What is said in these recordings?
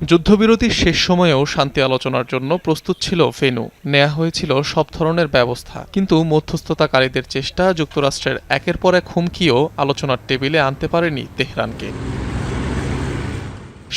যুদ্ধবিরতির শেষ সময়েও শান্তি আলোচনার জন্য প্রস্তুত ছিল ভেন্যু, নেওয়া হয়েছিল সব ধরনের ব্যবস্থা, কিন্তু মধ্যস্থতাকারীদের চেষ্টা যুক্তরাষ্ট্রের একের পর এক হুমকিও আলোচনার টেবিলে আনতে পারেনি তেহরানকে।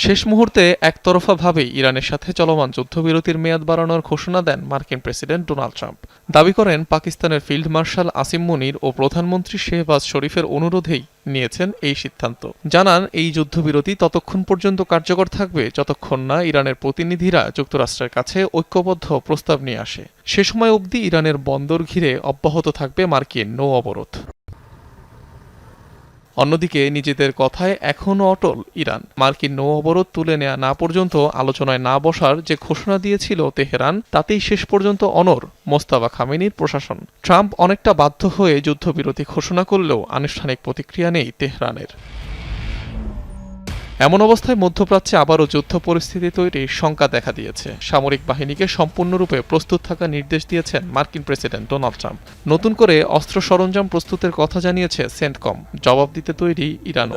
শেষ মুহূর্তে একতরফাভাবেই ইরানের সাথে চলমান যুদ্ধবিরতির মেয়াদ বাড়ানোর ঘোষণা দেন মার্কিন প্রেসিডেন্ট ডোনাল্ড ট্রাম্প। দাবি করেন পাকিস্তানের ফিল্ড মার্শাল আসিম মুনির ও প্রধানমন্ত্রী শেহবাজ শরীফের অনুরোধেই নিয়েছেন এই সিদ্ধান্ত। জানান, এই যুদ্ধবিরতি ততক্ষণ পর্যন্ত কার্যকর থাকবে যতক্ষণ না ইরানের প্রতিনিধিরা যুক্তরাষ্ট্রের কাছে ঐক্যবদ্ধ প্রস্তাব নিয়ে আসে। সে সময় অবধি ইরানের বন্দর ঘিরে অব্যাহত থাকবে মার্কিন নৌ অবরোধ। অন্যদিকে নিজেদের কথায় এখনও অটল ইরান। মার্কিন নৌ অবরোধ তুলে নেওয়া না পর্যন্ত আলোচনায় না বসার যে ঘোষণা দিয়েছিল তেহরান, তাতেই শেষ পর্যন্ত অনড় মোস্তাফা খামেনির প্রশাসন। ট্রাম্প অনেকটা বাধ্য হয়ে যুদ্ধবিরতি ঘোষণা করলেও আনুষ্ঠানিক প্রতিক্রিয়া নেই তেহরানের। এমন অবস্থায় মধ্যপ্রাচ্যে আবারও যুদ্ধ পরিস্থিতি তৈরির শঙ্কা দেখা দিয়েছে। সামরিক বাহিনীকে সম্পূর্ণরূপে প্রস্তুত থাকার নির্দেশ দিয়েছেন মার্কিন প্রেসিডেন্ট ডোনাল্ড ট্রাম্প। নতুন করে অস্ত্র সরঞ্জাম প্রস্তুতের কথা জানিয়েছে সেন্টকম। জবাব দিতে তৈরি ইরানও।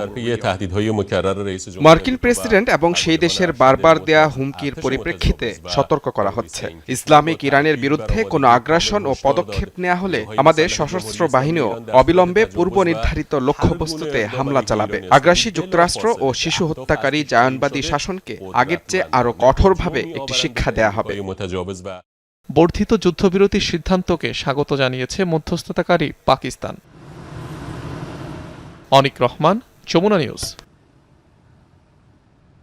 মার্কিন প্রেসিডেন্ট এবং সেই দেশের বারবার দেয়া হুমকির পরিপ্রেক্ষিতে সতর্ক করা হচ্ছে, ইসলামিক ইরানের বিরুদ্ধে কোনো আগ্রাসন ও পদক্ষেপ নেওয়া হলে আমাদের সশস্ত্র বাহিনীও অবিলম্বে পূর্ব নির্ধারিত লক্ষ্যবস্তুতে হামলা চালাবে। আগ্রাসী যুক্তরাষ্ট্র ও শিশু হত্যাকারী জায়নবাদী শাসনকে আগের চেয়ে আরও কঠোরভাবে একটি শিক্ষা দেয়া হবে। বর্ধিত যুদ্ধবিরতির সিদ্ধান্তকে স্বাগত জানিয়েছে মধ্যস্থতাকারী পাকিস্তান। অনিক রহমান, যমুনা নিউজ।